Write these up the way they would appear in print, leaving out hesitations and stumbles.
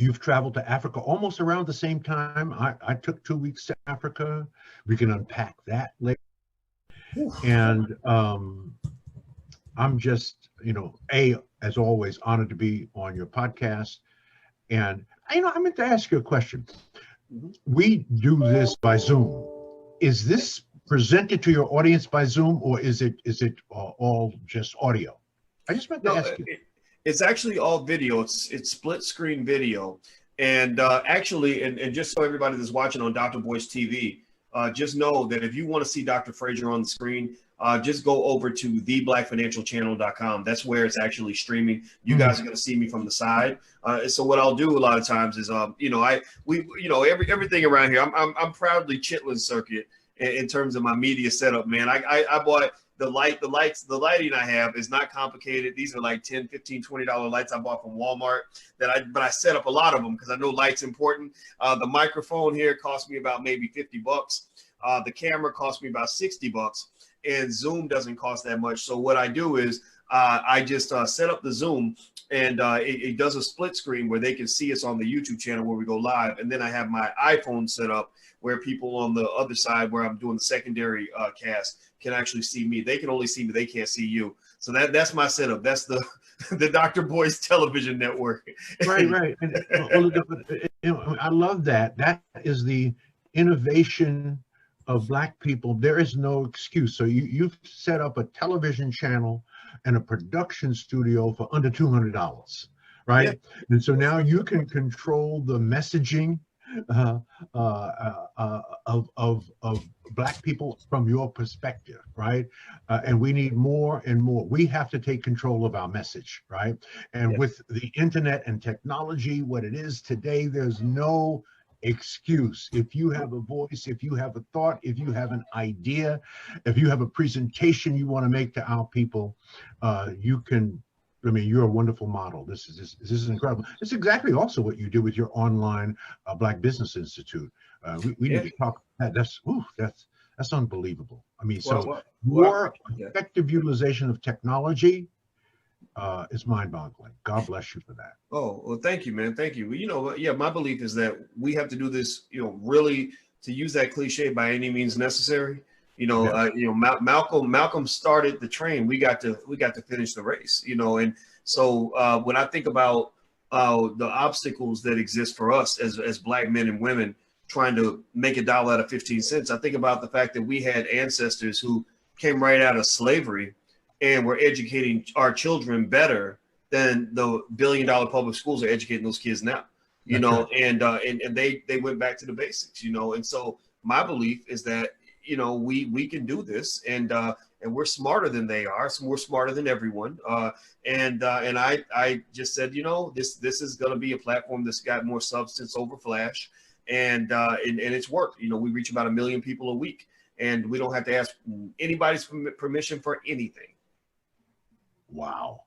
You've traveled to Africa almost around the same time. I took 2 weeks to Africa. We can unpack that later. And I'm just, as always, honored to be on your podcast. And, I meant to ask you a question. We do this by Zoom. Is this presented to your audience by Zoom, or is it all just audio? I just meant to ask you. It's actually all video. It's split screen video. And actually, and just so everybody that's watching on Dr. Boyce TV, just know that if you want to see Dr. Fraser on the screen, just go over to theblackfinancialchannel.com. That's where it's actually streaming. You guys are going to see me from the side. So what I'll do a lot of times is, everything around here, I'm proudly Chitlin Circuit in terms of my media setup, man. I bought the lighting I have is not complicated. These are like $10, $15, $20 lights I bought from Walmart but I set up a lot of them because I know light's important. The microphone here cost me about maybe $50. The camera cost me about $60, and Zoom doesn't cost that much. So what I do is I just set up the Zoom, and it does a split screen where they can see us on the YouTube channel where we go live. And then I have my iPhone set up where people on the other side where I'm doing the secondary cast can actually see me. They can only see me. They can't see you. So that's my setup. That's the Dr. Boyce television network. Right. I love that. That is the innovation of Black people. There is no excuse. So you've set up a television channel and a production studio for under $200, right? Yeah. And so now you can control the messaging of Black people from your perspective, right? And we need more and more. We have to take control of our message, right? And with the internet and technology, what it is today, there's no excuse. If you have a voice, if you have a thought, if you have an idea, if you have a presentation you want to make to our people, you can. I mean, you're a wonderful model. This is incredible. It's exactly also what you do with your online Black Business Institute. We need to talk. That's unbelievable. I mean, more effective utilization of technology is mind-boggling. God bless you for that. Oh, well, thank you, man. Thank you. My belief is that we have to do this, really, to use that cliche, by any means necessary. Malcolm started the train. We got to finish the race, and so when I think about the obstacles that exist for us as Black men and women trying to make $1 out of 15 cents, I think about the fact that we had ancestors who came right out of slavery and were educating our children better than the $1 billion public schools are educating those kids now, and they went back to the basics, and so my belief is that we can do this, and we're smarter than they are. So we're smarter than everyone. And I just said, this is going to be a platform that's got more substance over flash, and it's worked. We reach about 1 million people a week, and we don't have to ask anybody's permission for anything. Wow,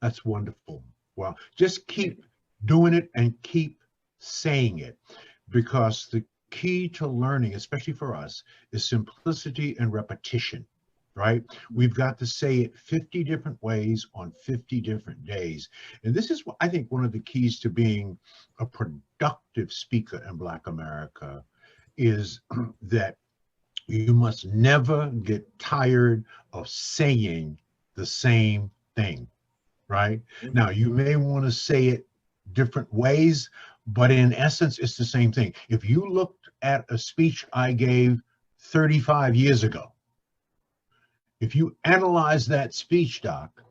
that's wonderful. Wow, just keep doing it and keep saying it, because the key to learning, especially for us, is simplicity and repetition, right? We've got to say it 50 different ways on 50 different days. And this is, I think, one of the keys to being a productive speaker in Black America is that you must never get tired of saying the same thing, right? Now, you may want to say it different ways, but in essence, it's the same thing. If you looked at a speech I gave 35 years ago, if you analyze that speech, Doc,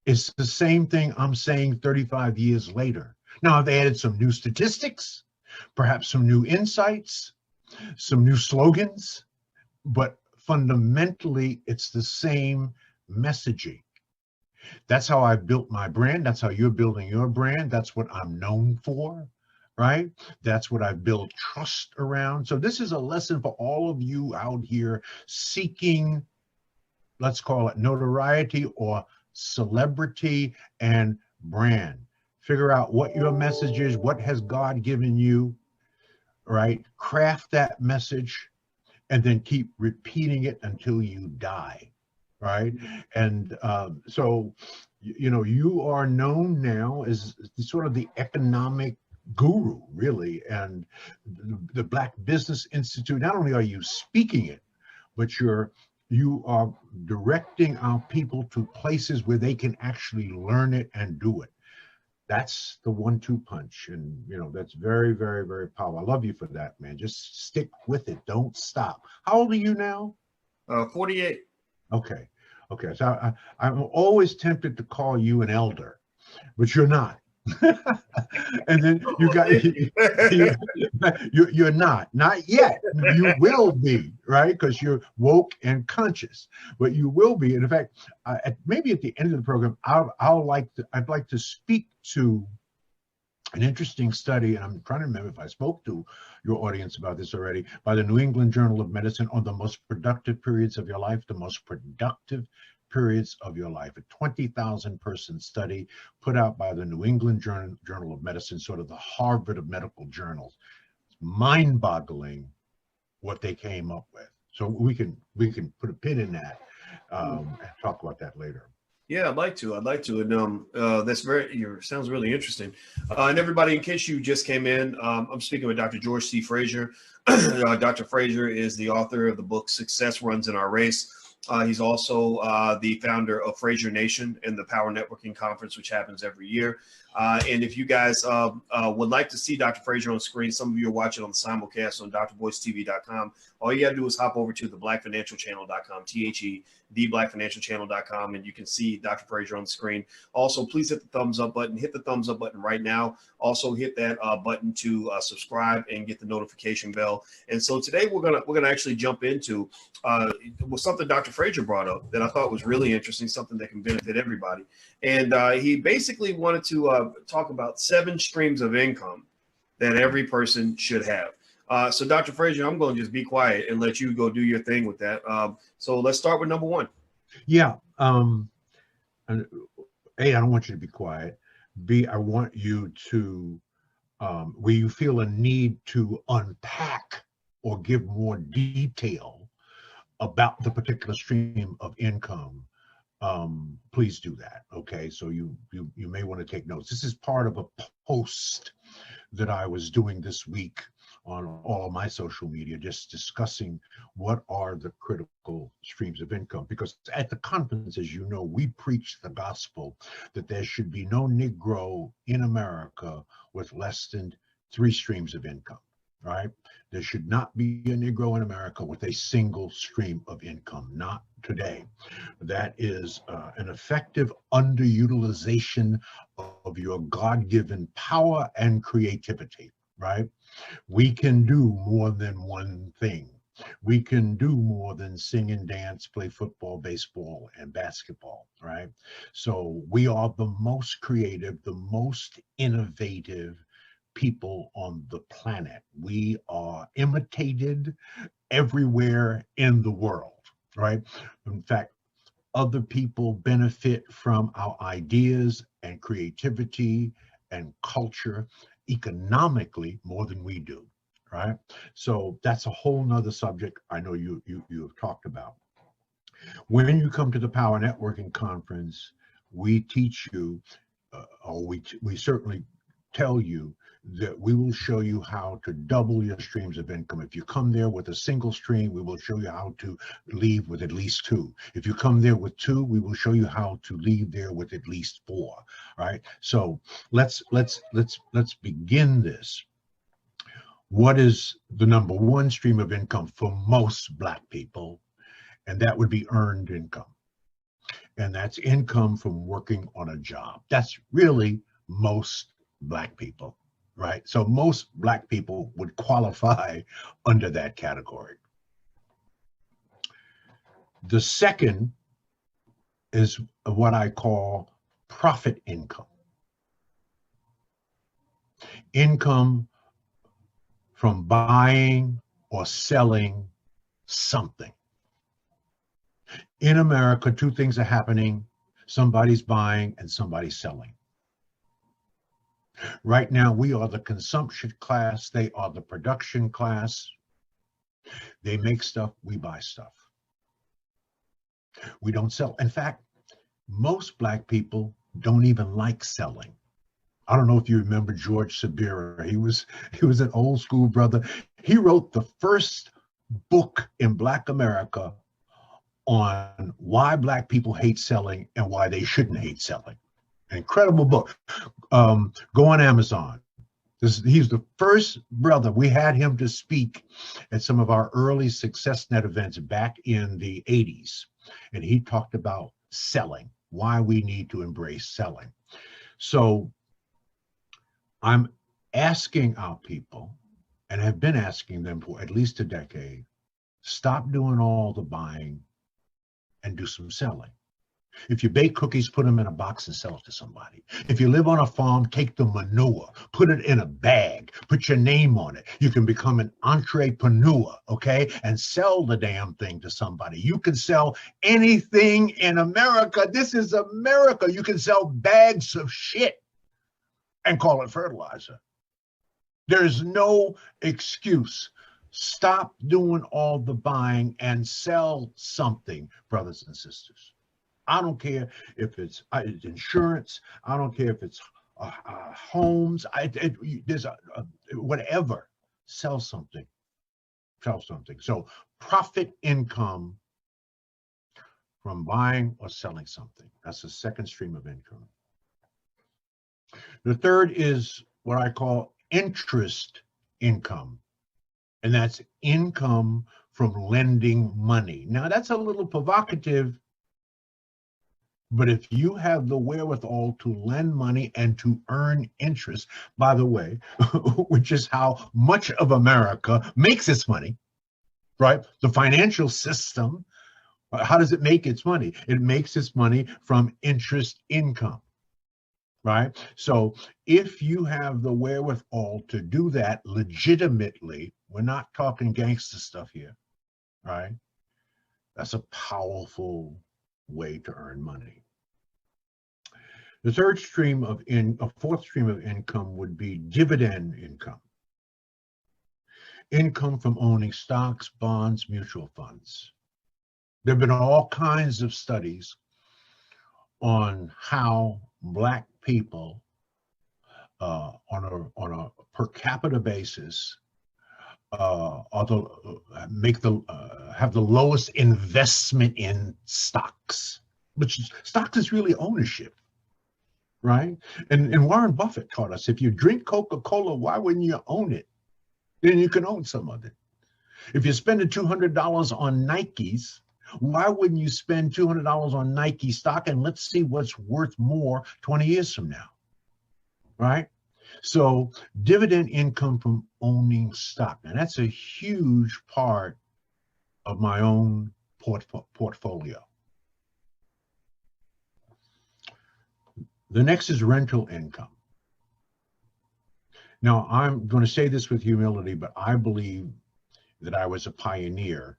it's the same thing I'm saying 35 years later. Now, I've added some new statistics, perhaps some new insights, some new slogans, but fundamentally, it's the same messaging. That's how I built my brand. That's how you're building your brand. That's what I'm known for, right? That's what I've built trust around. So this is a lesson for all of you out here seeking, let's call it notoriety or celebrity and brand. Figure out what your message is. What has God given you, right? Craft that message and then keep repeating it until you die. Right. And so You know, you are known now as sort of the economic guru, really, and the Black Business Institute. Not only are you speaking it, but you are directing our people to places where they can actually learn it and do it. That's the 1-2 punch, and you know that's very, very, very powerful. I love you for that, man. Just stick with it. Don't stop. How old are you now? 48. Okay. Okay. So I'm always tempted to call you an elder, but you're not. And then you Well, got thank you. you're not yet. You will be, right, because you're woke and conscious, but you will be. And in fact, maybe at the end of the program, I'd like to speak to an interesting study, and I'm trying to remember if I spoke to your audience about this already, by the New England Journal of Medicine on the most productive periods of your life, the most productive periods of your life, a 20,000 person study put out by the New England Journal of Medicine, sort of the Harvard of medical journals. It's mind-boggling what they came up with. So we can put a pin in that and talk about that later. Yeah, I'd like to. I'd like to. And that's sounds really interesting. And everybody, in case you just came in, I'm speaking with Dr. George C. Fraser. Dr. Fraser is the author of the book "Success Runs in Our Race." He's also the founder of Fraser Nation and the Power Networking Conference, which happens every year. And if you guys would like to see Dr. Fraser on screen, some of you are watching on the simulcast on drboycetv.com. All you got to do is hop over to theblackfinancialchannel.com, theblackfinancialchannel.com, and you can see Dr. Fraser on the screen. Also, please hit the thumbs up button. Hit the thumbs up button right now. Also, hit that button to subscribe and get the notification bell. And so today we're gonna actually jump into something Dr. Fraser brought up that I thought was really interesting, something that can benefit everybody. And he basically wanted to talk about 7 streams of income that every person should have. So Dr. Fraser, I'm going to just be quiet and let you go do your thing with that. So let's start with number 1. Yeah. A, I don't want you to be quiet. B, I want you to, where you feel a need to unpack or give more detail about the particular stream of income, please do that. Okay, so you may want to take notes. This is part of a post that I was doing this week on all of my social media, just discussing what are the critical streams of income. Because at the conference, as you know, we preach the gospel that there should be no Negro in America with less than 3 streams of income, right? There should not be a Negro in America with a single stream of income, not today. That is an effective underutilization of your God-given power and creativity, right? We can do more than one thing. We can do more than sing and dance, play football, baseball, and basketball, right? So we are the most creative, the most innovative people on the planet. We are imitated everywhere in the world, right? In fact, other people benefit from our ideas and creativity and culture economically more than we do, right? So that's a whole nother subject I know you have talked about. When you come to the Power Networking Conference, we teach you, or we certainly tell you that we will show you how to double your streams of income. If you come there with a single stream, we will show you how to leave with at least 2. If you come there with 2, we will show you how to leave there with at least 4. Right? So let's begin this. What is the number 1 stream of income for most Black people? And that would be earned income. And that's income from working on a job. That's really most Black people, right? So most Black people would qualify under that category. The second is what I call profit income. Income from buying or selling something. In America, 2 things are happening. Somebody's buying and somebody's selling. Right now, we are the consumption class. They are the production class. They make stuff, we buy stuff. We don't sell. In fact, most Black people don't even like selling. I don't know if you remember George Sabira. He was an old school brother. He wrote the first book in Black America on why Black people hate selling and why they shouldn't hate selling. Incredible book. Go on Amazon. He's the first brother. We had him to speak at some of our early Success Net events back in the 80s. And he talked about selling, why we need to embrace selling. So I'm asking our people, and have been asking them for at least a decade, stop doing all the buying and do some selling. If you bake cookies, put them in a box and sell it to somebody. If you live on a farm, take the manure, put it in a bag, put your name on it. You can become an entrepreneur, okay? And sell the damn thing to somebody. You can sell anything in America. This is America. You can sell bags of shit and call it fertilizer. There's no excuse. Stop doing all the buying and sell something, brothers and sisters. I don't care if it's insurance. I don't care if it's homes. There's whatever. Sell something. Sell something. So profit income from buying or selling something. That's the second stream of income. The third is what I call interest income. And that's income from lending money. Now, that's a little provocative, but if you have the wherewithal to lend money and to earn interest, by the way, which is how much of America makes its money, right? The financial system, how does it make its money? It makes its money from interest income, right? So if you have the wherewithal to do that legitimately, we're not talking gangster stuff here, right? That's a powerful way to earn money. The fourth stream of income would be dividend income. Income from owning stocks, bonds, mutual funds. There have been all kinds of studies on how Black people on a per capita basis have the lowest investment in stocks, which stocks is really ownership, right? And Warren Buffett taught us, if you drink Coca-Cola, why wouldn't you own it? Then you can own some of it. If you're spending $200 on Nikes, why wouldn't you spend $200 on Nike stock, and let's see what's worth more 20 years from now, right? So dividend income from owning stock. And that's a huge part of my own portfolio. The next is rental income. Now, I'm going to say this with humility, but I believe that I was a pioneer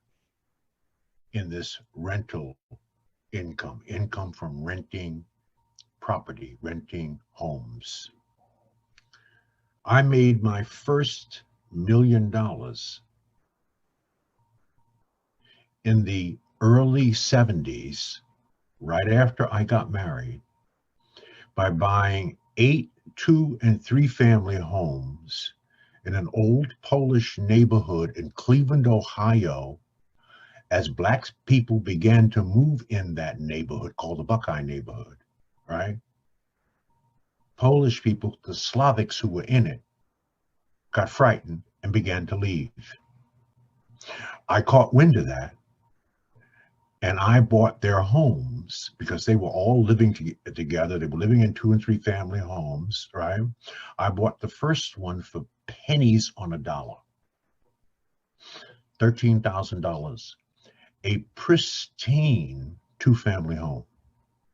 in this rental income from renting property, renting homes. I made my first $1 million in the early 70s, right after I got married, by buying 8 2- and 3-family homes in an old Polish neighborhood in Cleveland, Ohio, as Black people began to move in that neighborhood called the Buckeye neighborhood, right? Polish people, the Slavics who were in it, got frightened and began to leave. I caught wind of that, and I bought their homes because they were all living together. They were living in 2- and 3-family homes, right? I bought the first one for pennies on a dollar, $13,000, a pristine 2-family home.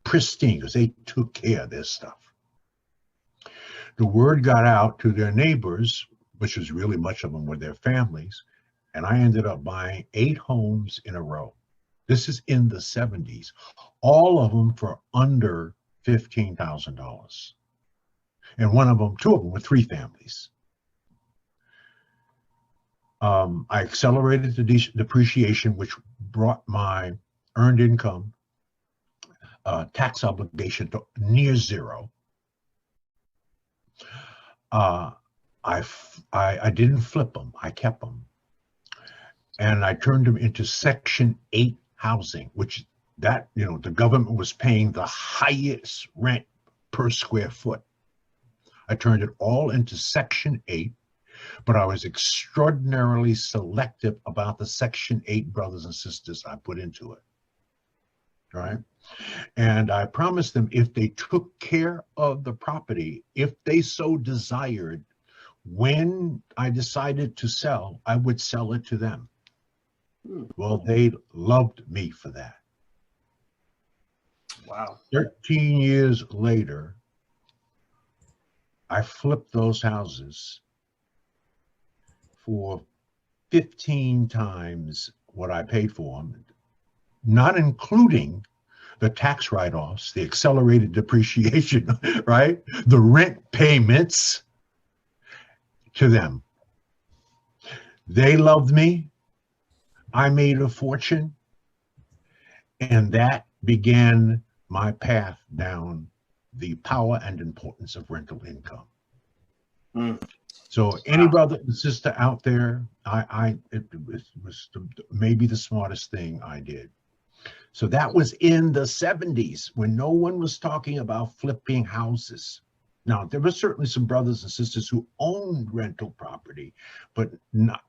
Pristine, because they took care of their stuff. The word got out to their neighbors, which was really much of them were their families, and I ended up buying 8 homes in a row. This is in the 70s, all of them for under $15,000. And 2 of them were 3 families. I accelerated the depreciation, which brought my earned income tax obligation to near zero. I didn't flip them. I kept them. And I turned them into Section 8 housing, which the government was paying the highest rent per square foot. I turned it all into Section 8, but I was extraordinarily selective about the Section 8 brothers and sisters I put into it. Right? And I promised them if they took care of the property, if they so desired, when I decided to sell, I would sell it to them. Well, they loved me for that. Wow. 13 years later, I flipped those houses for 15 times what I paid for them, not including the tax write-offs, the accelerated depreciation, right? The rent payments to them. They loved me. I made a fortune. And that began my path down the power and importance of rental income. So any brother and sister out there, it was maybe the smartest thing I did. So that was in the 70s when no one was talking about flipping houses. Now, there were certainly some brothers and sisters who owned rental property, but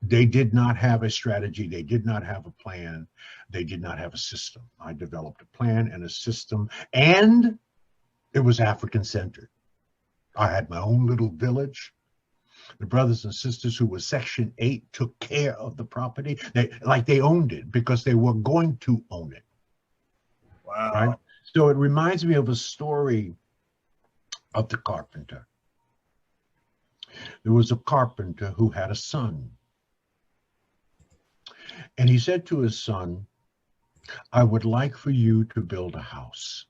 they did not have a strategy. They did not have a plan. They did not have a system. I developed a plan and a system, and it was African-centered. I had my own little village. The brothers and sisters who were Section 8 took care of the property. They owned it because they were going to own it. Wow. Right? So it reminds me of a story of the carpenter. There was a carpenter who had a son. And he said to his son, I would like for you to build a house.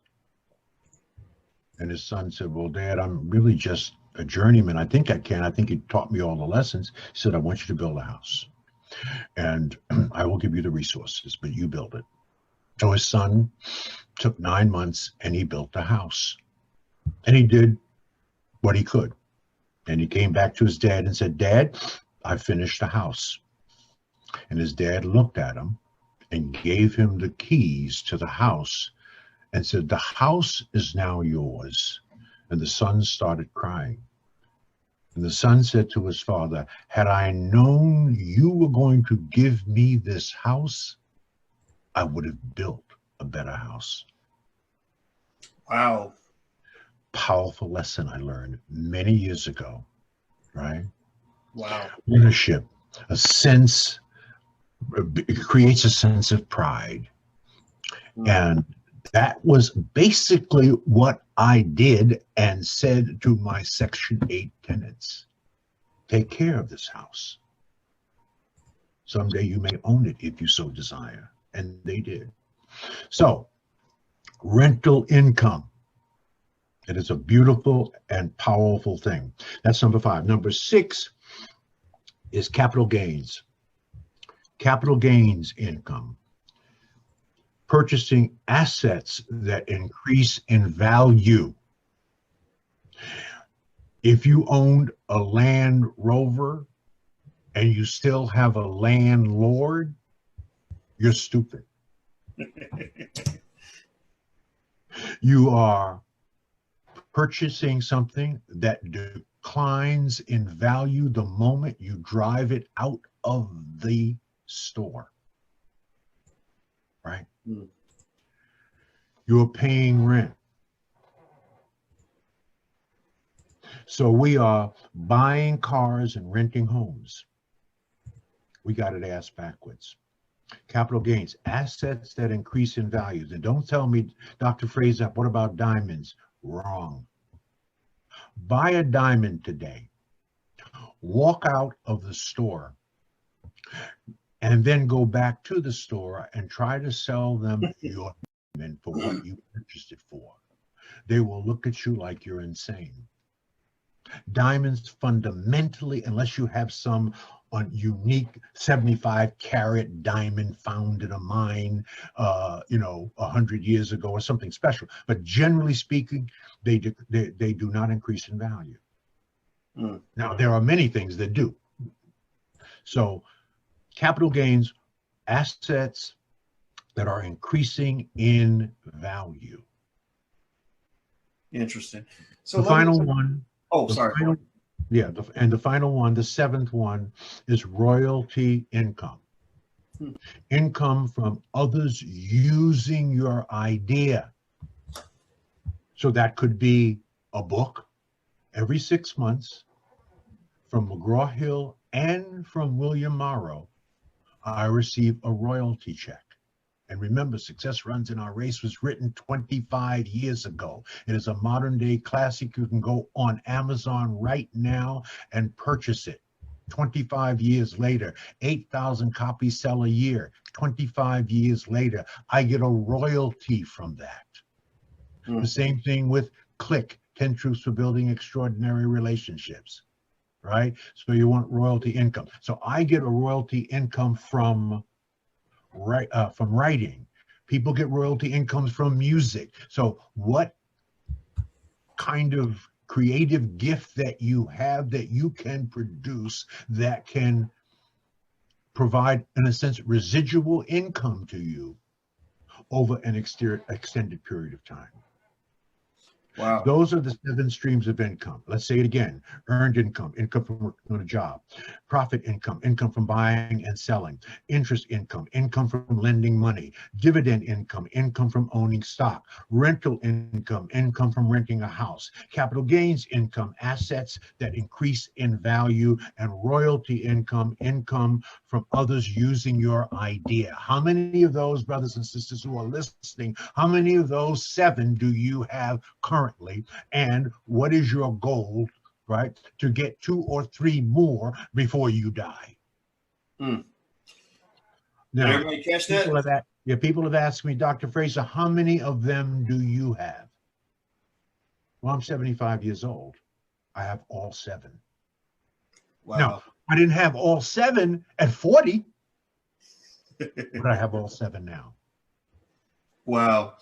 And his son said, well, Dad, I'm really just a journeyman. I think I can. I think he taught me all the lessons. He said, I want you to build a house. And I will give you the resources, but you build it. So his son took 9 months and he built a house. And he did what he could. And he came back to his dad and said, Dad, I finished the house. And his dad looked at him and gave him the keys to the house and said, the house is now yours. And the son started crying. And the son said to his father, had I known you were going to give me this house, I would have built a better house. Wow. Powerful lesson I learned many years ago, right? Wow. Ownership, a sense, it creates a sense of pride. And that was basically what I did and said to my Section 8 tenants. Take care of this house. Someday you may own it if you so desire. And they did. So, rental income. It is a beautiful and powerful thing. That's number 5. Number 6 is capital gains. Capital gains income. Purchasing assets that increase in value. If you owned a Land Rover and you still have a landlord, you're stupid. You are purchasing something that declines in value the moment you drive it out of the store. Right? You're paying rent. So we are buying cars and renting homes. We got it ass backwards. Capital gains, assets that increase in value. And don't tell me, Dr. Fraser, what about diamonds? Wrong. Buy a diamond today. Walk out of the store and then go back to the store and try to sell them your diamond for what you purchased it for. They will look at you like you're insane. Diamonds fundamentally, unless you have some on unique 75 carat diamond found in a mine, 100 years ago or something special. But generally speaking, they do not increase in value. Mm. Now, there are many things that do. So capital gains, assets that are increasing in value. Interesting. So The final one. Oh, The sorry. final, yeah, and the final one, the seventh one, is royalty income. Hmm. Income from others using your idea. So that could be a book every 6 months from McGraw-Hill and from William Morrow. I receive a royalty check. And remember, Success Runs in Our Race was written 25 years ago. It is a modern day classic. You can go on Amazon right now and purchase it. 25 years later, 8,000 copies sell a year. 25 years later, I get a royalty from that. Mm. The same thing with Click, 10 Truths for Building Extraordinary Relationships, right? So you want royalty income. So I get a royalty income from writing. People get royalty incomes from music. So what kind of creative gift that you have that you can produce that can provide, in a sense, residual income to you over an extended period of time? Wow. Those are the 7 streams of income. Let's say it again: earned income, income from working on a job; profit income, income from buying and selling; interest income, income from lending money; dividend income, income from owning stock; rental income, income from renting a house; capital gains income, assets that increase in value; and royalty income, income from others using your idea. How many of those, brothers and sisters who are listening, how many of those 7 do you have currently? And what is your goal, right, to get 2 or 3 more before you die? Mm. Did Now, everybody catch that? People have asked me, Dr. Fraser, how many of them do you have? Well, I'm 75 years old. I have all 7. Wow. Now, I didn't have all 7 at 40, but I have all 7 now. Wow.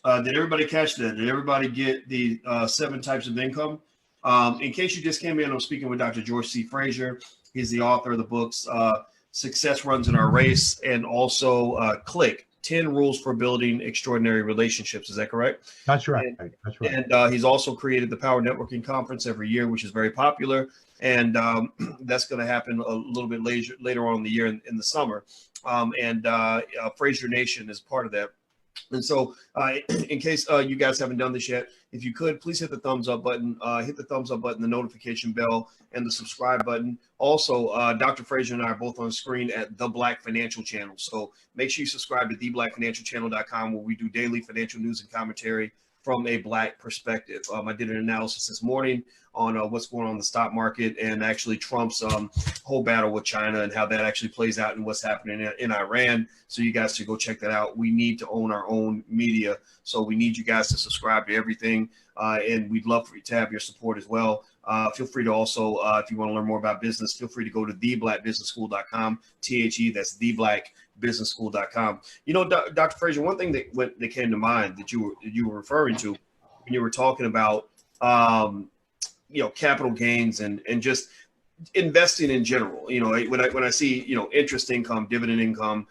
Did everybody catch that? Did everybody get the 7 types of income? In case you just came in, I'm speaking with Dr. George C. Fraser. He's the author of the books Success Runs in Our Race, and also Click, 10 Rules for Building Extraordinary Relationships. Is that correct? That's right. That's right. And he's also created the Power Networking Conference every year, which is very popular. And that's going to happen a little bit later on in the year in the summer. Fraser Nation is part of that. And so in case you guys haven't done this yet, if you could, please hit the thumbs up button, the notification bell, and the subscribe button. Also, Dr. Fraser and I are both on screen at The Black Financial Channel. So make sure you subscribe to theblackfinancialchannel.com, where we do daily financial news and commentary from a Black perspective. I did an analysis this morning on what's going on in the stock market, and actually Trump's whole battle with China and how that actually plays out and what's happening in Iran. So you guys should go check that out. We need to own our own media. So we need you guys to subscribe to everything. And we'd love for you to have your support as well. Feel free to also, if you want to learn more about business, feel free to go to theblackbusinessschool.com, THE, that's theblackbusinessschool.com. You know, Dr. Fraser, one thing that came to mind that you were referring to when you were talking about, capital gains and just investing in general. You know, when I see, interest income, dividend income,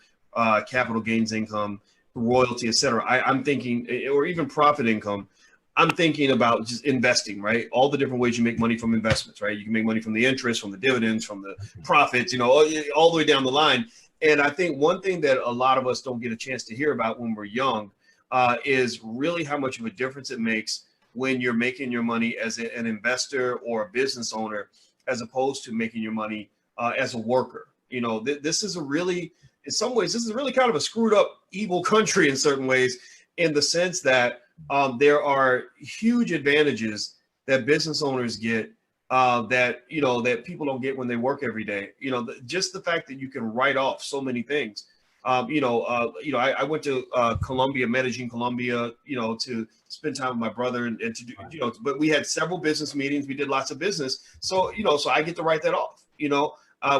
capital gains income, royalty, et cetera, I'm thinking, or even profit income, I'm thinking about just investing, right? All the different ways you make money from investments, right? You can make money from the interest, from the dividends, from the profits, all the way down the line. And I think one thing that a lot of us don't get a chance to hear about when we're young is really how much of a difference it makes when you're making your money as an investor or a business owner, as opposed to making your money as a worker. This is in some ways, this is really kind of a screwed up, evil country in certain ways, in the sense that there are huge advantages that business owners get that people don't get when they work every day. Just the fact that you can write off so many things. I went to Colombia, Medellin, Colombia, to spend time with my brother and to do, but we had several business meetings. We did lots of business. So I get to write that off,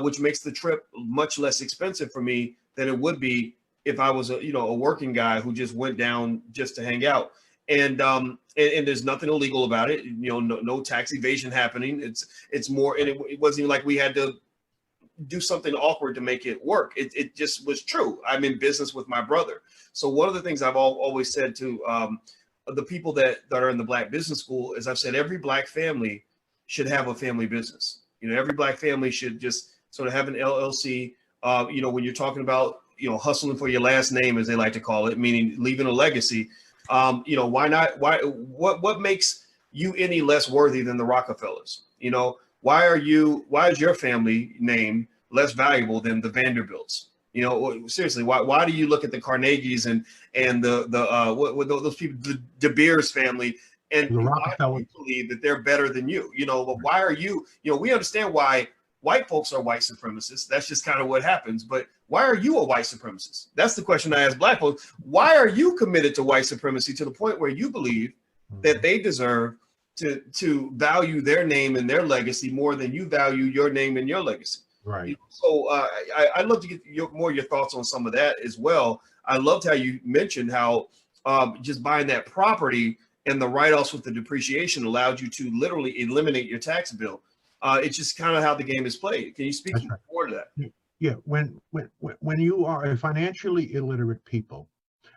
which makes the trip much less expensive for me than it would be if I was a working guy who just went down just to hang out. And there's nothing illegal about it. No tax evasion happening. It's more, and it wasn't even like we had to do something awkward to make it work. It just was true. I'm in business with my brother. So one of the things I've always said to the people that are in the Black Business School is I've said every Black family should have a family business. Every Black family should just sort of have an LLC. When you're talking about, hustling for your last name, as they like to call it, meaning leaving a legacy, why not? What makes you any less worthy than the Rockefellers? Why is your family name less valuable than the Vanderbilts? Seriously, why do you look at the Carnegies and what those people, the De Beers family, and why do you believe that they're better than you? But why are you? We understand why white folks are white supremacists. That's just kind of what happens. But why are you a white supremacist? That's the question I ask Black folks. Why are you committed to white supremacy to the point where you believe that they deserve to value their name and their legacy more than you value your name and your legacy? Right. So I'd love to get your thoughts on some of that as well. I loved how you mentioned how just buying that property and the write-offs with the depreciation allowed you to literally eliminate your tax bill. It's just kind of how the game is played. Can you speak more to that? Yeah. When you are a financially illiterate people,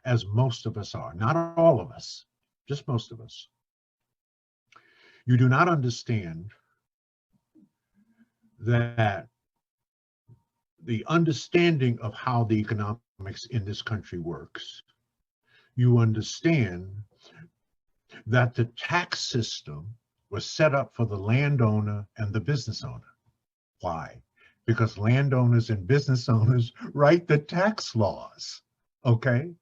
as most of us are, not all of us, just most of us, you do not understand that the understanding of how the economics in this country works. You understand that the tax system was set up for the landowner and the business owner. Why? Because landowners and business owners write the tax laws, okay?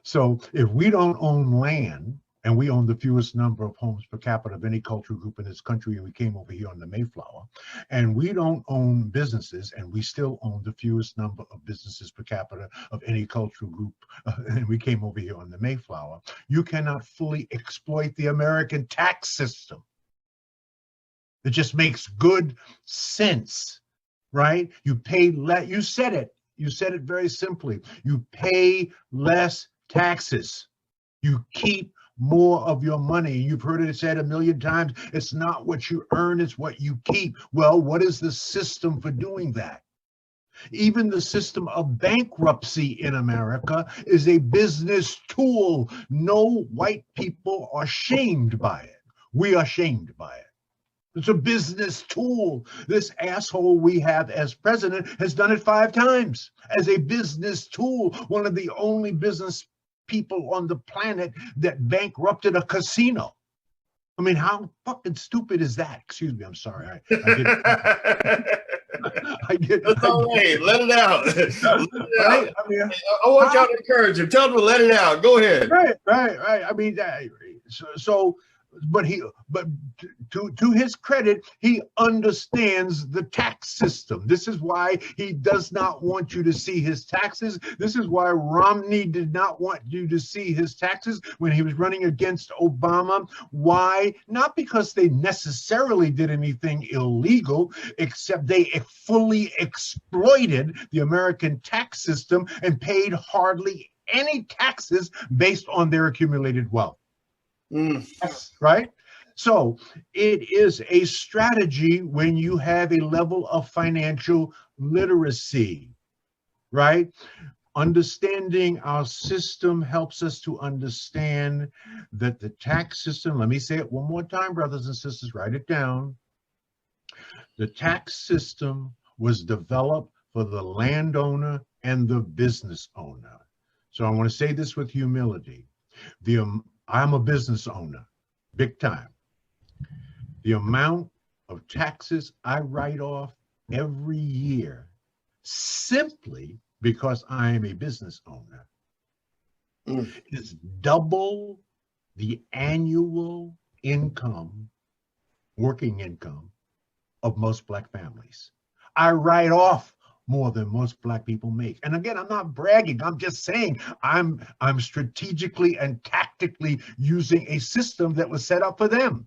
So if we don't own land, and we own the fewest number of homes per capita of any cultural group in this country, and we came over here on the Mayflower, and we don't own businesses, and we still own the fewest number of businesses per capita of any cultural group, and we came over here on the Mayflower, you cannot fully exploit the American tax system. It just makes good sense, right? You pay less, you said it very simply. You pay less taxes. You keep more of your money. You've heard it said a million times, it's not what you earn, it's what you keep. Well, what is the system for doing that? Even the system of bankruptcy in America is a business tool. No white people are shamed by it. We are shamed by it. It's a business tool. This asshole we have as president has done it 5 times as a business tool. One of the only business people on the planet that bankrupted a casino. I mean, how fucking stupid is that? Excuse me, I'm sorry. I did. That's all right. Let it out. Let it out. Right? I mean, I want y'all to encourage him. Tell him to let it out. Go ahead. Right. I mean, but to his credit, he understands the tax system. This is why he does not want you to see his taxes. This is why Romney did not want you to see his taxes when he was running against Obama. Why? Not because they necessarily did anything illegal, except they fully exploited the American tax system and paid hardly any taxes based on their accumulated wealth. Right? So it is a strategy when you have a level of financial literacy, right? Understanding our system helps us to understand that the tax system, let me say it one more time, brothers and sisters, write it down. The tax system was developed for the landowner and the business owner. So I want to say this with humility. I'm a business owner, big time. The amount of taxes I write off every year, simply because I am a business owner, is double the annual income, working income, of most Black families. I write off more than most Black people make. And again, I'm not bragging. I'm just saying I'm strategically and tactically using a system that was set up for them.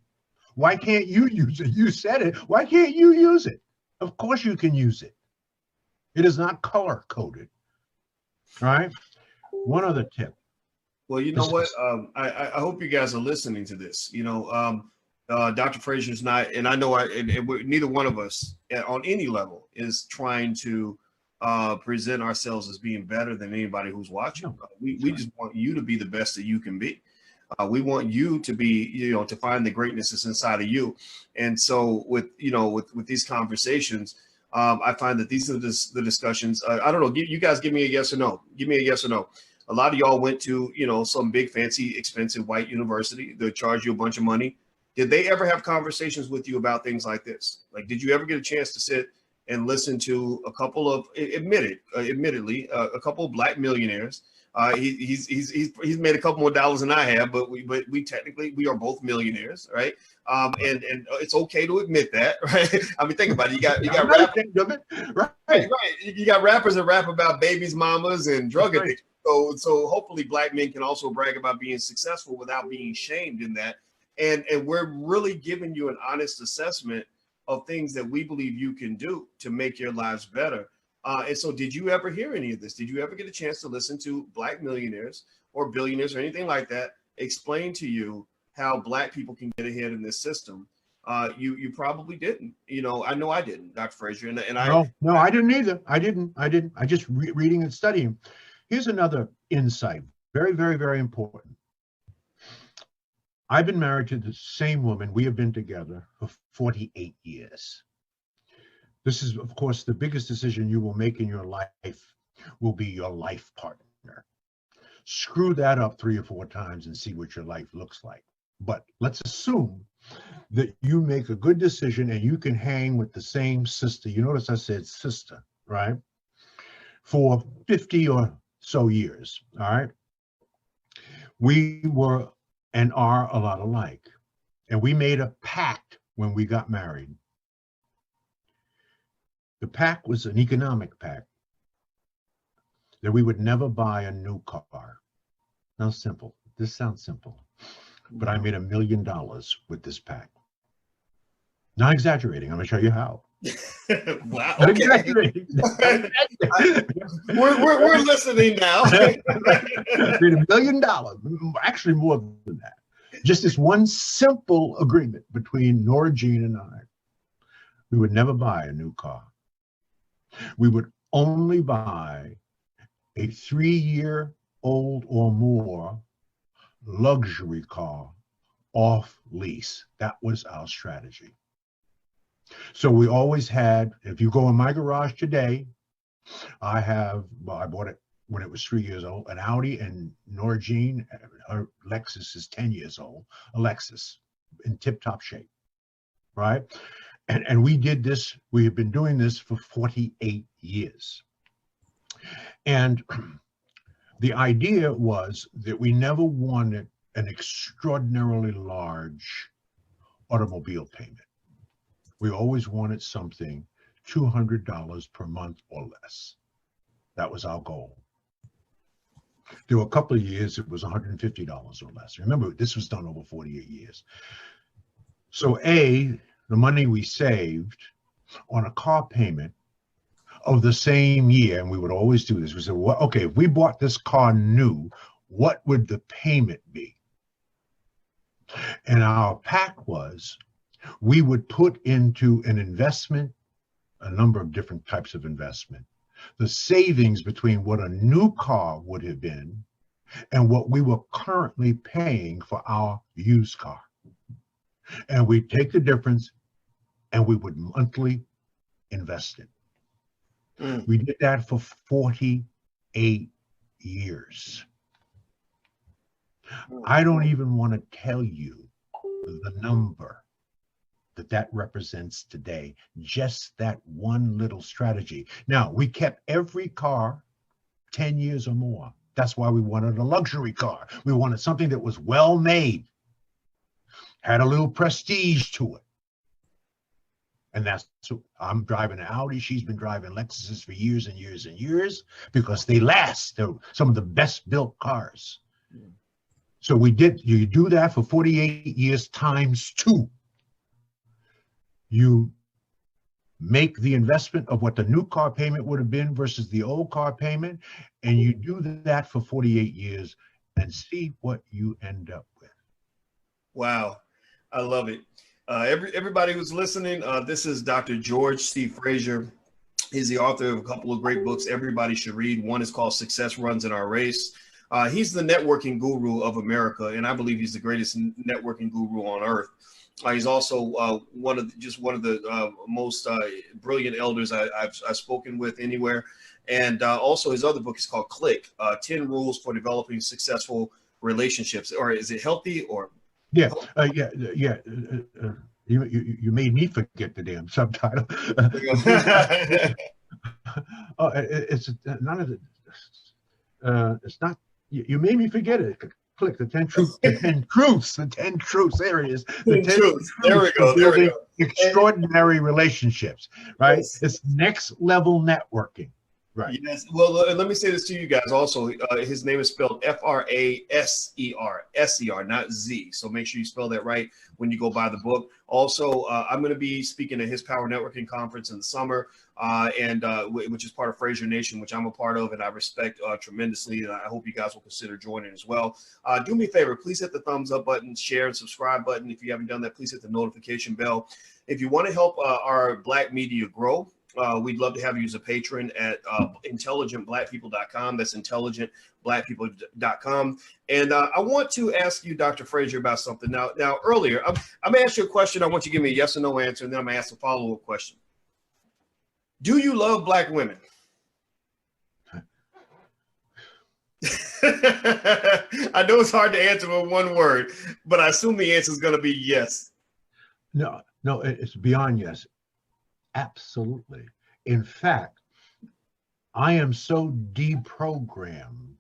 Why can't you use it? You said it. Why can't you use it? Of course you can use it. It is not color coded. All right. One other tip. Well, you know This what? is, I hope you guys are listening to this. Dr. Fraser's not, and I know neither one of us on any level is trying to present ourselves as being better than anybody who's watching. no, We right. just want you to be the best that you can be. We want you to be, to find the greatness that's inside of you. And so with these conversations, I find that these are the discussions. I don't know. You guys give me a yes or no. Give me a yes or no. A lot of y'all went to, some big, fancy, expensive white university that charge you a bunch of money. Did they ever have conversations with you about things like this? Like, did you ever get a chance to sit and listen to a couple of admittedly, a couple of black millionaires? He's made a couple more dollars than I have, but we technically we are both millionaires, right? And it's okay to admit that, right? I mean, think about it. You got I'm not rappers, ashamed of it. right? Right. You got rappers that rap about babies, mamas, and drug Right. addiction. So hopefully, black men can also brag about being successful without being shamed in that. And we're really giving you an honest assessment of things that we believe you can do to make your lives better. And so, did you ever hear any of this? Did you ever get a chance to listen to black millionaires or billionaires or anything like that explain to you how black people can get ahead in this system? You probably didn't. I know I didn't, Dr. Fraser, and No, I didn't either. I didn't. I just reading and studying. Here's another insight. Very, very, very important. I've been married to the same woman. We have been together for 48 years. This is, of course, the biggest decision you will make in your life will be your life partner. Screw that up 3 or 4 times and see what your life looks like. But let's assume that you make a good decision and you can hang with the same sister. You notice I said sister, right? For 50 or so years, all right? We were and are a lot alike. And we made a pact when we got married. The pact was an economic pact that we would never buy a new car. Now, simple. This sounds simple, but I made $1 million with this pact. Not exaggerating. I'm going to show you how. Wow. Not Okay. exaggerating. We're listening now. Made $1 million. Actually, more than that. Just this one simple agreement between Nora Jean and I. We would never buy a new car. We would only buy a 3-year-old or more luxury car off lease. That was our strategy. So we always had, if you go in my garage today, I bought it when it was 3 years old, an Audi, and Nora Jean, her Lexus is 10 years old, a Lexus in tip-top shape, right? And we did this, we have been doing this for 48 years. And the idea was that we never wanted an extraordinarily large automobile payment. We always wanted something $200 per month or less. That was our goal. There were a couple of years it was $150 or less. Remember, this was done over 48 years. So the money we saved on a car payment of the same year, and we would always do this, we said, well, okay, if we bought this car new, what would the payment be? And our pact was we would put into an investment, a number of different types of investment, the savings between what a new car would have been and what we were currently paying for our used car. And we'd take the difference and we would monthly invest it. We did that for 48 years. I don't even want to tell you the number that represents today, just that one little strategy. Now, we kept every car 10 years or more. That's why we wanted a luxury car. We wanted something that was well made, had a little prestige to it. And that's, I'm driving an Audi. She's been driving Lexuses for years and years and years because they last. They're some of the best built cars. So you do that for 48 years times 2. You make the investment of what the new car payment would have been versus the old car payment, and you do that for 48 years and see what you end up with. Wow, I love it. Everybody who's listening, this is Dr. George C. Fraser. He's the author of a couple of great books everybody should read. One is called Success Runs in Our Race. He's the networking guru of America, and I believe he's the greatest networking guru on earth. He's also one of the most brilliant elders I've spoken with anywhere. And also his other book is called Click, 10 Rules for Developing Successful Relationships. Or is it healthy or? Yeah. You made me forget the damn subtitle. It's none of the. It's not. You made me forget it. Click the 10 truths. The 10 truths. The 10 truths. There it is. The 10 truths. There we go. There we go. Extraordinary relationships. Right. Yes. It's next level networking. Right. Yes. Well, let me say this to you guys also. His name is spelled Fraser, not Z. So make sure you spell that right when you go buy the book. Also, I'm going to be speaking at his Power Networking Conference in the summer, which is part of Fraser Nation, which I'm a part of and I respect tremendously. And I hope you guys will consider joining as well. Do me a favor, please hit the thumbs up button, share and subscribe button. If you haven't done that, please hit the notification bell. If you want to help our Black media grow, we'd love to have you as a patron at intelligentblackpeople.com. That's intelligentblackpeople.com. And I want to ask you, Dr. Fraser, about something. Now earlier, I'm going to ask you a question. I want you to give me a yes or no answer, and then I'm going to ask a follow-up question. Do you love Black women? I know it's hard to answer with one word, but I assume the answer is going to be yes. No, it's beyond yes. Absolutely. In fact, I am so deprogrammed.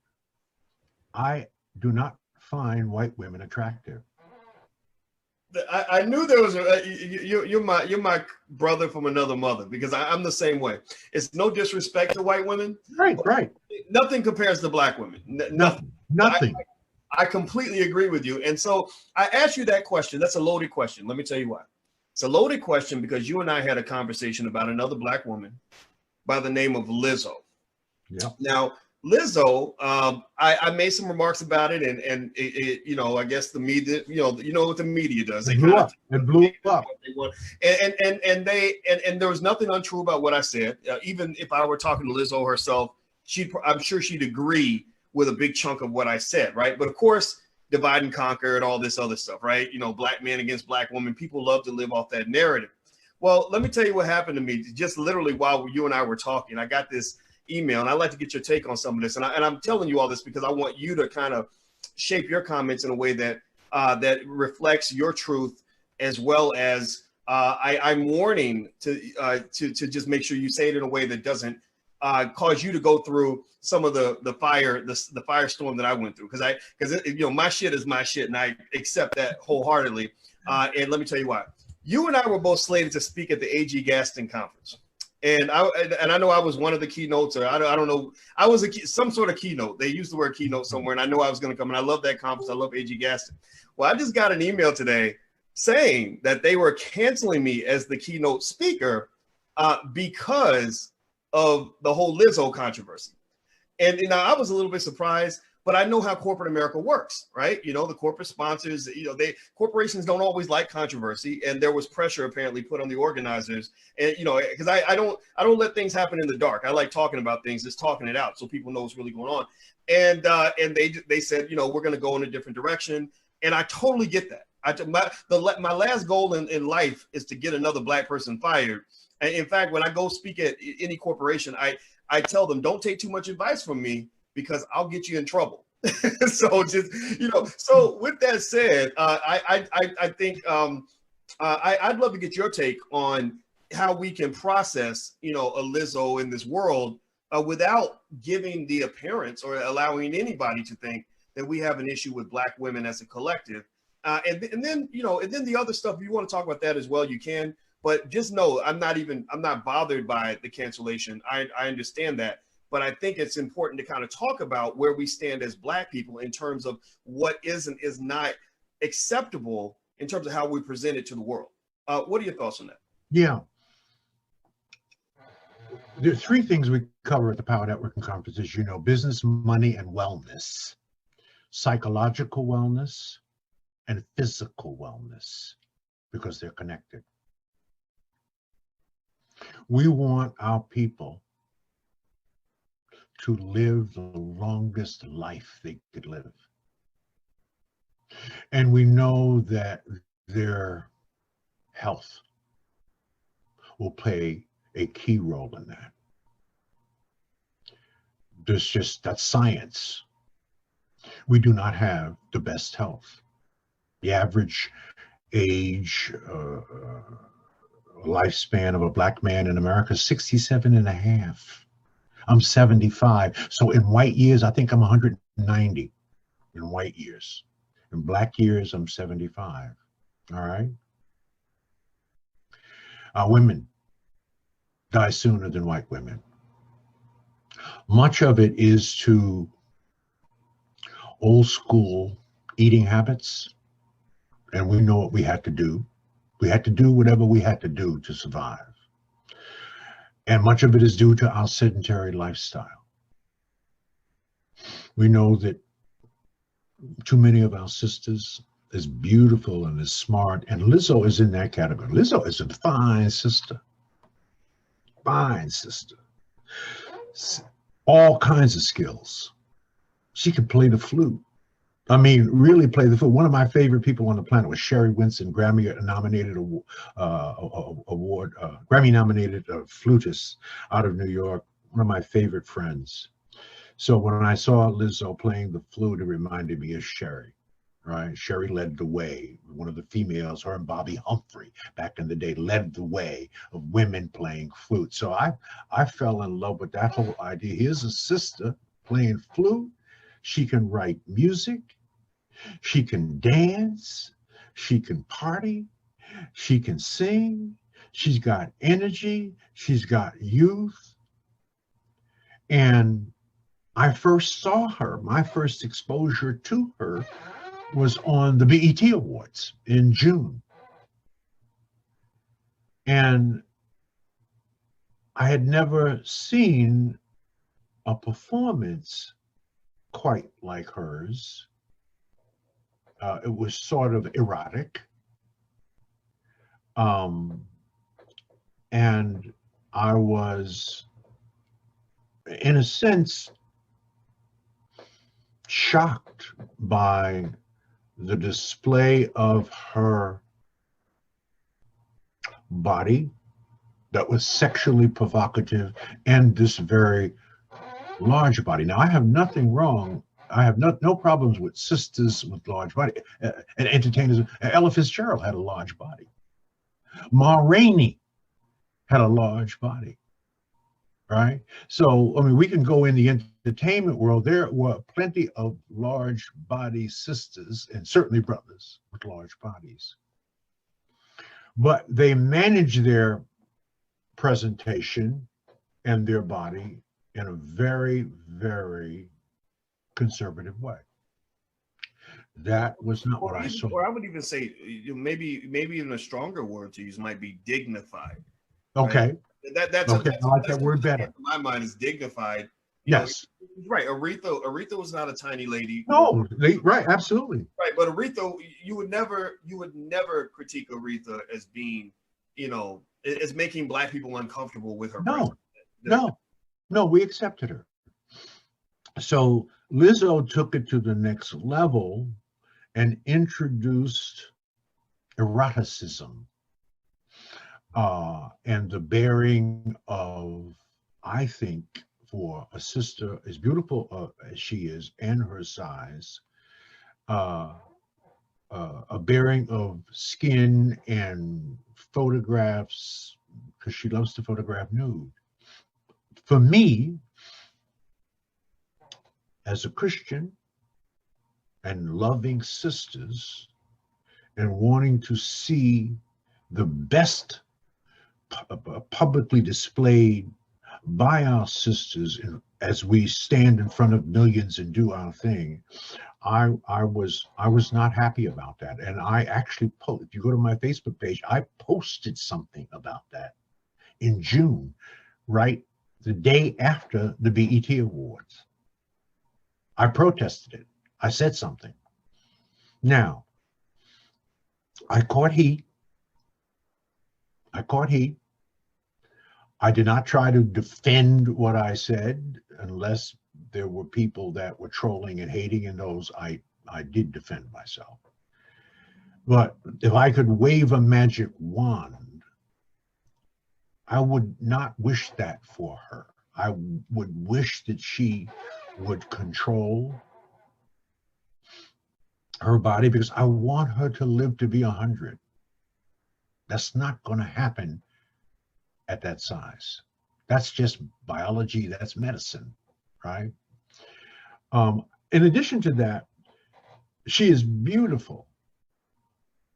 I do not find white women attractive. I knew there was you're my brother from another mother, because I'm the same way. It's no disrespect to white women. Right. Nothing compares to Black women. Nothing. I completely agree with you. And so I asked you that question. That's a loaded question. Let me tell you why. It's a loaded question because you and I had a conversation about another Black woman by the name of Lizzo. Yeah. Now, Lizzo, I made some remarks about it, and it, I guess the media, you know what the media does. It blew up. And there was nothing untrue about what I said. Even if I were talking to Lizzo herself, I'm sure she'd agree with a big chunk of what I said, right? But of course, divide and conquer and all this other stuff, right? Black men against Black women. People love to live off that narrative. Well, let me tell you what happened to me. Just literally while you and I were talking, I got this email, and I'd like to get your take on some of this. And I'm telling you all this because I want you to kind of shape your comments in a way that that reflects your truth, as well as I'm warning to just make sure you say it in a way that doesn't cause you to go through some of the firestorm that I went through, because my shit is my shit, and I accept that wholeheartely. And let me tell you why. You and I were both slated to speak at the A.G. Gaston conference, and I know I was one of the keynotes, or I don't know, I was some sort of keynote. They used the word keynote somewhere, and I know I was going to come. And I love that conference. I love A.G. Gaston. Well, I just got an email today saying that they were canceling me as the keynote speaker because of the whole Lizzo controversy. And I was a little bit surprised, but I know how corporate America works, right? The corporate sponsors, corporations don't always like controversy, and there was pressure apparently put on the organizers. And because I don't let things happen in the dark. I like talking about things, just talking it out so people know what's really going on. And they said, we're going to go in a different direction, and I totally get that. My last goal in life is to get another Black person fired. And in fact, when I go speak at any corporation, I tell them, don't take too much advice from me, because I'll get you in trouble. So just, so with that said, I think I'd love to get your take on how we can process, a Lizzo in this world without giving the appearance or allowing anybody to think that we have an issue with Black women as a collective. And then the other stuff, if you want to talk about that as well, you can. But just know, I'm not bothered by the cancellation. I understand that. But I think it's important to kind of talk about where we stand as Black people in terms of what is and is not acceptable in terms of how we present it to the world. What are your thoughts on that? Yeah. There are three things we cover at the Power Networking Conference, as you know: business, money, and wellness, psychological wellness, and physical wellness, because they're connected. We want our people to live the longest life they could live. And we know that their health will play a key role in that. That's science. We do not have the best health. The average age, lifespan of a Black man in America is 67 and a half. I'm 75. So in white years, I think I'm 190 in white years. In Black years, I'm 75. All right. Women die sooner than white women. Much of it is to old school eating habits. And we know what we had to do. We had to do whatever we had to do to survive. And much of it is due to our sedentary lifestyle. We know that too many of our sisters, as beautiful and as smart, and Lizzo is in that category. Lizzo is a fine sister. Fine sister. All kinds of skills. She could play the flute. I mean, really play the flute. One of my favorite people on the planet was Sherry Winston, Grammy-nominated flutist out of New York. One of my favorite friends. So when I saw Lizzo playing the flute, it reminded me of Sherry, right? Sherry led the way. One of the females, her and Bobby Humphrey, back in the day, led the way of women playing flute. So I fell in love with that whole idea. Here's a sister playing flute. She can write music. She can dance. She can party. She can sing. She's got energy. She's got youth. And I first saw her, my first exposure to her was on the BET Awards in June. And I had never seen a performance quite like hers. It was sort of erotic. And I was, in a sense, shocked by the display of her body that was sexually provocative and this very large body. Now, I have nothing wrong. I have no problems with sisters with large body and entertainers. Ella Fitzgerald had a large body. Ma Rainey had a large body. Right? So, I mean, we can go in the entertainment world. There were plenty of large body sisters and certainly brothers with large bodies. But they manage their presentation and their body in a very, very conservative way. That was not what I saw. Or I would even say, maybe even a stronger word to use might be dignified. Okay. Right? That's I like that word better. In my mind is dignified. Yes. Right. Aretha was not a tiny lady. No, right, absolutely. Right, but Aretha, you would never critique Aretha as being, as making Black people uncomfortable with her. No, we accepted her. So Lizzo took it to the next level and introduced eroticism. And the bearing of, I think, for a sister as beautiful as she is and her size, a bearing of skin and photographs, because she loves to photograph nude. For me, as a Christian and loving sisters and wanting to see the best publicly displayed by our sisters as we stand in front of millions and do our thing, I was not happy about that. And I actually if you go to my Facebook page, I posted something about that in June, right the day after the BET Awards. I protested it. I said something. Now, I caught heat. I caught heat. I did not try to defend what I said unless there were people that were trolling and hating, and those I did defend myself. But if I could wave a magic wand, I would not wish that for her. I would wish that she would control her body, because I want her to live to be 100. That's not going to happen at that size. That's just biology. That's medicine, right? In addition to that, she is beautiful,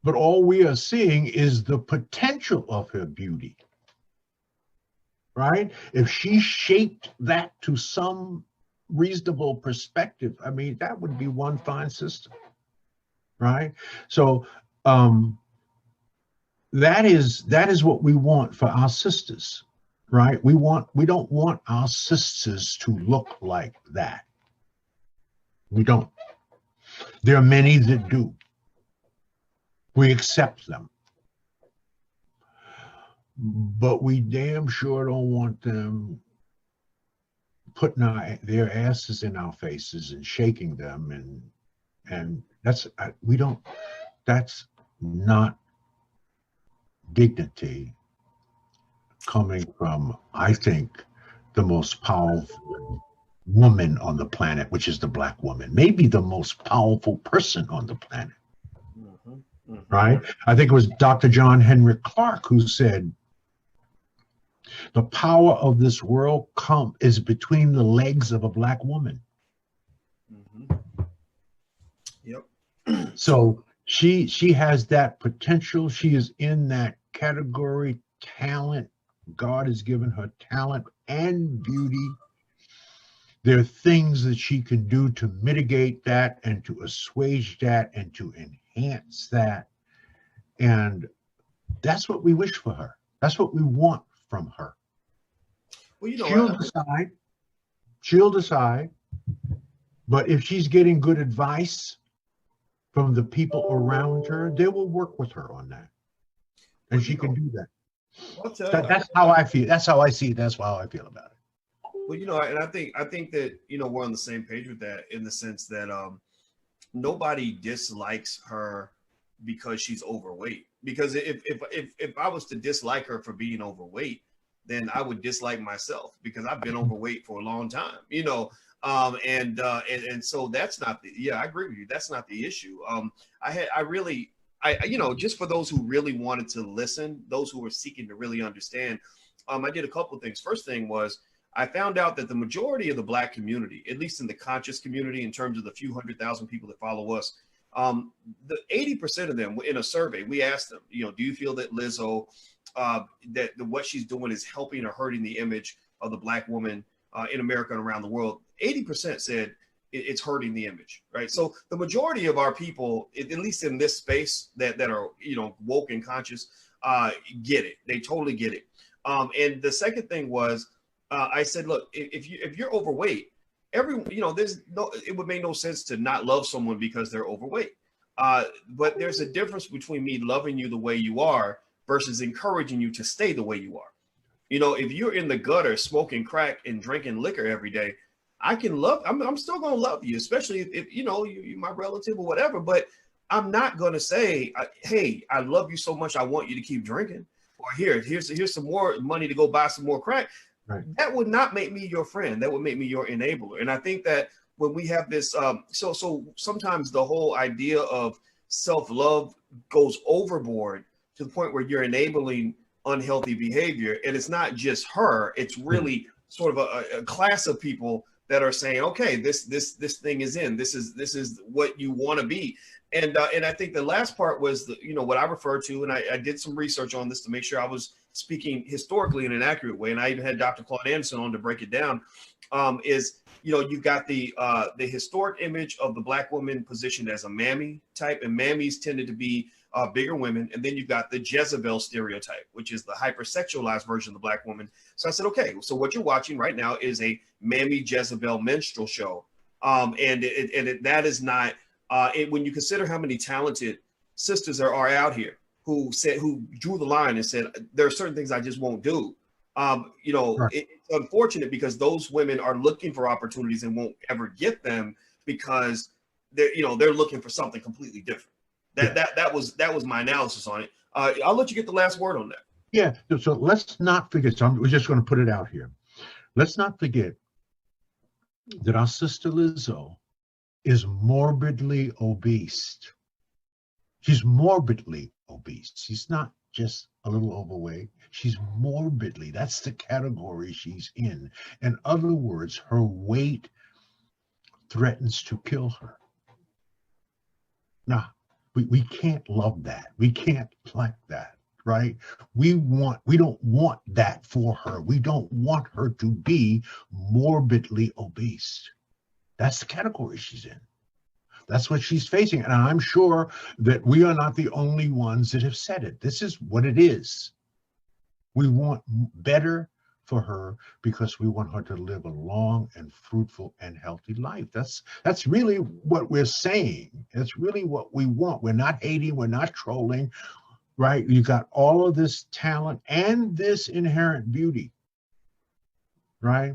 but all we are seeing is the potential of her beauty, right? If she shaped that to some reasonable perspective, I mean, that would be one fine system, right? So that is what we want for our sisters, right? We don't want our sisters to look like that. We don't. There are many that do. We accept them. But we damn sure don't want them putting their asses in our faces and shaking them, and that's not dignity coming from, I think, the most powerful woman on the planet, which is the Black woman, maybe the most powerful person on the planet. Right? I think it was Dr. John Henry Clark who said, the power of this world is between the legs of a Black woman. Yep. So she has that potential. She is in that category, talent. God has given her talent and beauty. There are things that she can do to mitigate that and to assuage that and to enhance that. And that's what we wish for her. That's what we want from her. Well, she'll decide. But if she's getting good advice from the people around her, they will work with her on that. And she can do that. That's how I feel. That's how I see it. That's how I feel about it. Well, and I think that, we're on the same page with that, in the sense that nobody dislikes her because she's overweight. Because if I was to dislike her for being overweight, then I would dislike myself, because I've been overweight for a long time, and so that's not I agree with you. That's not the issue. Just for those who really wanted to listen, those who were seeking to really understand, I did a couple of things. First thing was, I found out that the majority of the Black community, at least in the conscious community, in terms of the few 100,000 people that follow us, the 80% of them, in a survey, we asked them, do you feel that Lizzo, that what she's doing is helping or hurting the image of the Black woman in America and around the world? 80% said it's hurting the image, right? So the majority of our people, at least in this space, that are woke and conscious, get it. They totally get it. And the second thing was, I said, look, if you're overweight, it would make no sense to not love someone because they're overweight. But there's a difference between me loving you the way you are versus encouraging you to stay the way you are. If you're in the gutter smoking crack and drinking liquor every day, I'm still going to love you, especially if you're my relative or whatever. But I'm not going to say, hey, I love you so much, I want you to keep drinking, or here's some more money to go buy some more crack. Right. That would not make me your friend. That would make me your enabler. And I think that when we have this, so sometimes the whole idea of self-love goes overboard to the point where you're enabling unhealthy behavior. And it's not just her. It's really sort of a class of people that are saying, okay, this thing is in. This is what you want to be. And I think the last part was what I referred to, and I did some research on this to make sure I was speaking historically in an accurate way, and I even had Dr. Claude Anderson on to break it down. You've got the historic image of the Black woman positioned as a mammy type, and mammies tended to be bigger women. And then you've got the Jezebel stereotype, which is the hypersexualized version of the Black woman. So I said, okay, so what you're watching right now is a Mammy Jezebel minstrel show. That is not, when you consider how many talented sisters there are out here who drew the line and said, there are certain things I just won't do. Right. It's unfortunate because those women are looking for opportunities and won't ever get them because they're looking for something completely different. That was my analysis on it. I'll let you get the last word on that. Yeah. So let's not forget. So we're just going to put it out here. Let's not forget that our sister Lizzo is morbidly obese. She's morbidly obese. She's not just a little overweight. She's morbidly. That's the category she's in. In other words, her weight threatens to kill her. Now, we can't love that. We can't like that, right? We don't want that for her. We don't want her to be morbidly obese. That's the category she's in. That's what she's facing. And I'm sure that we are not the only ones that have said it. This is what it is. We want better for her because we want her to live a long and fruitful and healthy life. That's really what we're saying. That's really what we want. We're not hating. We're not trolling, right? You got all of this talent and this inherent beauty, right?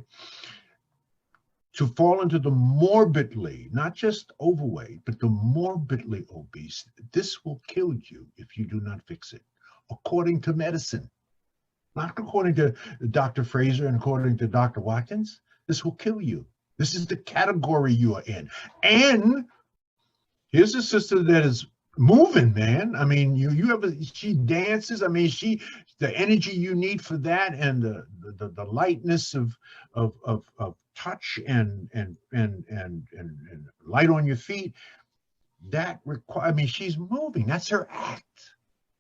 To fall into the morbidly, not just overweight, but the morbidly obese, this will kill you if you do not fix it, according to medicine. Not according to Dr. Fraser and according to Dr. Watkins. This will kill you. This is the category you are in. And here's a sister that is moving, man. I mean, she dances. I mean, the energy you need for that and the lightness of touch and light on your feet, I mean, she's moving. That's her act.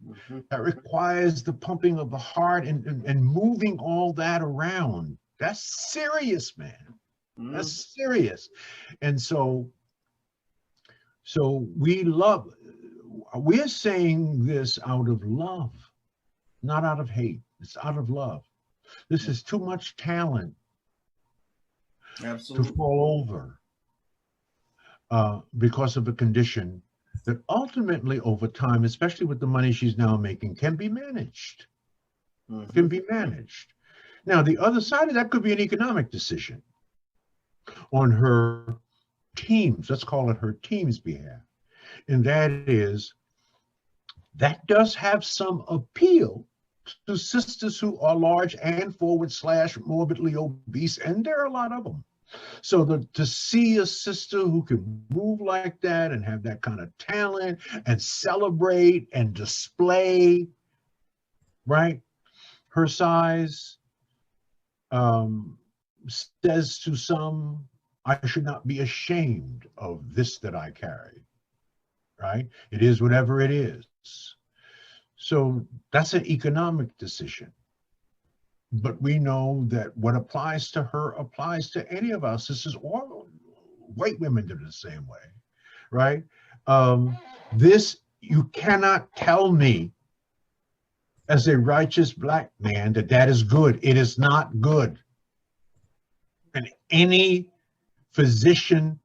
Mm-hmm. That requires the pumping of the heart and moving all that around. That's serious, man. Mm-hmm. That's serious. And so we're saying this out of love, not out of hate. It's out of love. This is too much talent. Absolutely. To fall over because of a condition that ultimately over time, especially with the money she's now making, can be managed. Mm-hmm. Can be managed. Now, the other side of that could be an economic decision on her team's, let's call it her team's behalf. And that does have some appeal to sisters who are large and / morbidly obese, and there are a lot of them. So to see a sister who can move like that and have that kind of talent and celebrate and display, right, her size, says to some, I should not be ashamed of this that I carry, right? It is whatever it is. So that's an economic decision. But we know that what applies to her applies to any of our sisters, or white women do the same way, right? You cannot tell me as a righteous Black man that is good. It is not good. And any physician,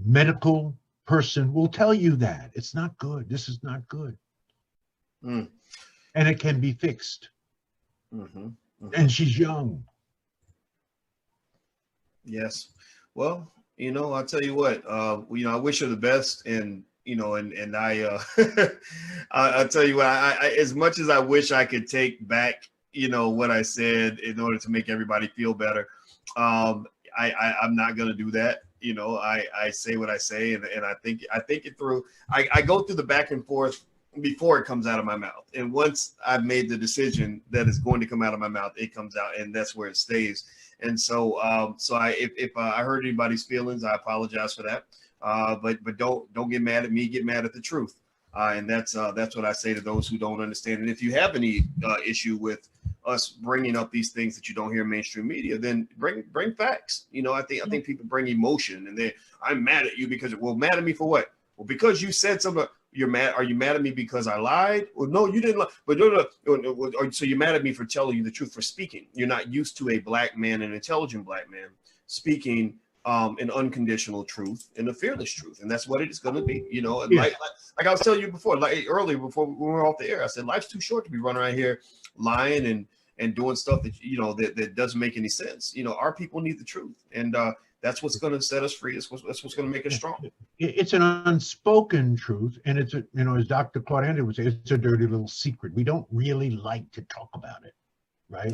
medical person will tell you that. It's not good. This is not good. Mm. And it can be fixed. Mm-hmm. Mm-hmm. And she's young. Yes. Well, I'll tell you what, I wish her the best, and I I'll tell you what, I as much as I wish I could take back, what I said in order to make everybody feel better, I'm not going to do that. I say what I say, and I think it through. I go through the back and forth before it comes out of my mouth. And once I've made the decision that it's going to come out of my mouth, it comes out, and that's where it stays. And so, if I hurt anybody's feelings, I apologize for that. But don't get mad at me, get mad at the truth. And that's what I say to those who don't understand. And if you have any issue with us bringing up these things that you don't hear in mainstream media, then bring facts. I think people bring emotion, and I'm mad at you because, well, mad at me for what? Well, because you said something. you're mad. Are you mad at me because I lied? Or no, you didn't lie. But so you're mad at me for telling you the truth, for speaking. You're not used to a black man, an intelligent black man, speaking an unconditional truth and a fearless truth, and that's what it's going to be. You know, Yeah. like I was telling you before, like earlier before we were off the air, I said life's too short to be running around here lying and doing stuff that that doesn't make any sense. You know, our people need the truth, and that's what's going to set us free. That's what's going to make us strong. It's an unspoken truth, and it's as Dr. Claude Andrews would say, it's a dirty little secret. We don't really like to talk about it, right?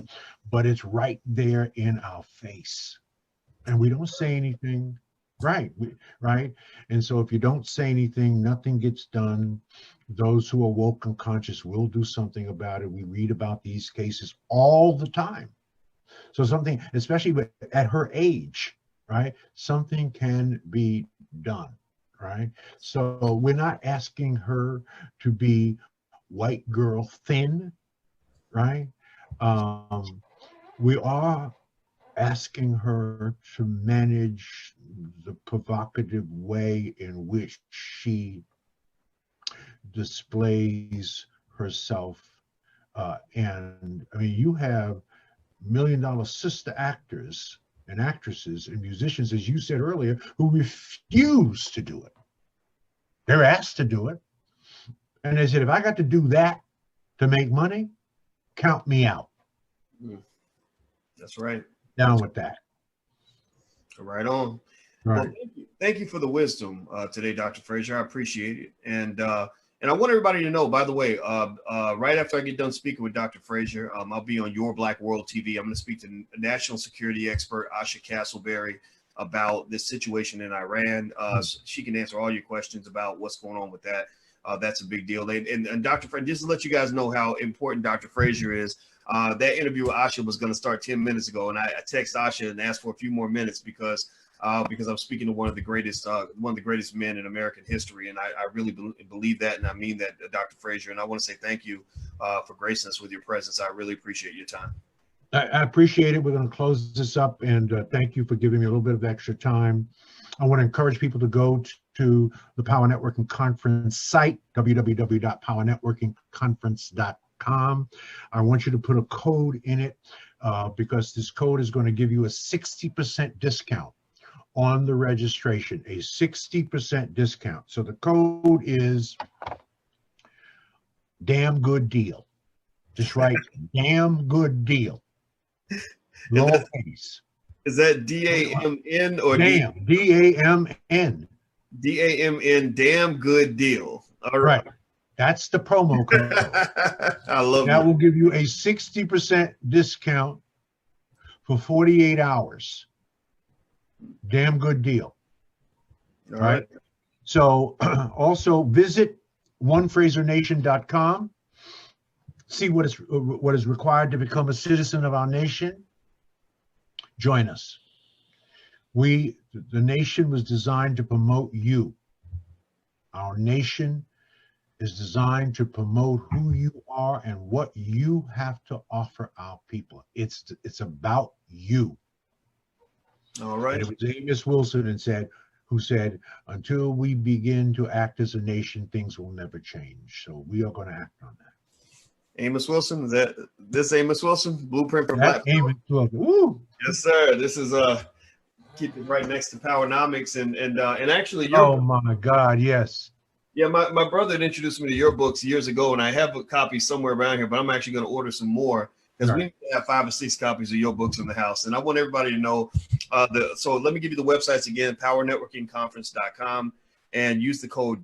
But it's right there in our face, and we don't say anything, right? Right? And so if you don't say anything, nothing gets done. Those who are woke and conscious will do something about it. We read about these cases all the time. So something, especially at her age, right? Something can be done, right? So we're not asking her to be white girl thin, right? We are asking her to manage the provocative way in which she displays herself. And I mean, you have $1 million sister actors and actresses and musicians, as you said earlier, who refuse to do it. They're asked to do it. And they said, if I got to do that to make money, count me out. That's right. Down with that. Right on. Right. Well, thank you for the wisdom today, Dr. Fraser. I appreciate it. And I want everybody to know, by the way, right after I get done speaking with Dr. Fraser, I'll be on Your Black World TV. I'm going to speak to national security expert Asha Castleberry about this situation in Iran. So she can answer all your questions about what's going on with that. That's a big deal. And Dr. Fraser, just to let you guys know how important Dr. Fraser is, that interview with Asha was going to start 10 minutes ago. And I texted Asha and asked for a few more minutes because I'm speaking to one of the greatest men in American history. And I really believe that. And I mean that, Dr. Fraser. And I want to say thank you for gracing us with your presence. I really appreciate your time. I appreciate it. We're going to close this up, and thank you for giving me a little bit of extra time. I want to encourage people to go to the Power Networking Conference site, www.powernetworkingconference.com. I want you to put a code in it because this code is going to give you a 60% discount on the registration, a 60% discount. So the code is damn good deal. Just write damn good deal. Lowercase. Is that D-A-M-N or damn? D-A-M-N. D-A-M-N, damn good deal. All right. That's the promo code. I love that. Will give you a 60% discount for 48 hours. Damn good deal. All right. So also visit onefrasernation.com. See what is required to become a citizen of our nation. Join us. The nation was designed to promote you. Our nation is designed to promote who you are and what you have to offer our people. It's about you. All right. And it was Amos Wilson who said, until we begin to act as a nation, things will never change. So we are going to act on that. Amos Wilson, is that this Amos Wilson? Blueprint for Black. Amos Wilson. Woo. Yes, sir. This is keep it right next to Powernomics and actually oh my God, yes. Yeah, my brother had introduced me to your books years ago, and I have a copy somewhere around here, but I'm actually going to order some more because we have 5 or 6 copies of your books in the house. And I want everybody to know so let me give you the websites again, powernetworkingconference.com, and use the code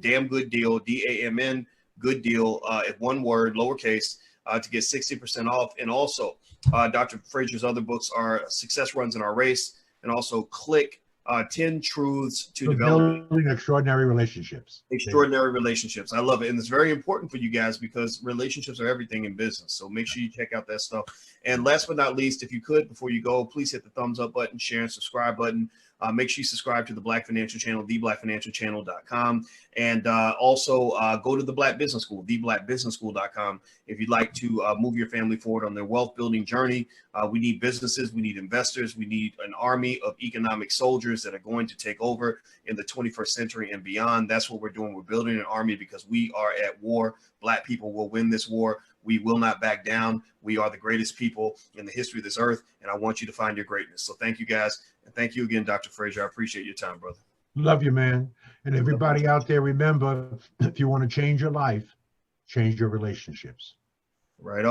damn good deal, DAMN good deal, at one word, lowercase, to get 60% off. And also Dr. Fraser's other books are Success Runs in Our Race, and also Click 10 Truths to Develop Building Extraordinary Relationships. Extraordinary Relationships. I love it. And it's very important for you guys because relationships are everything in business. So make sure you check out that stuff. And last but not least, if you could, before you go, please hit the thumbs up button, share and subscribe button. make sure you subscribe to the Black Financial Channel, theblackfinancialchannel.com. And also go to the Black Business School, theblackbusinessschool.com. If you'd like to move your family forward on their wealth building journey. We need businesses, we need investors, we need an army of economic soldiers that are going to take over in the 21st century and beyond. That's what we're doing. We're building an army because we are at war. Black people will win this war. We will not back down. We are the greatest people in the history of this earth, and I want you to find your greatness. So thank you, guys, and thank you again, Dr. Fraser. I appreciate your time, brother. Love you, man. And everybody out there, remember, if you want to change your life, change your relationships. Right on.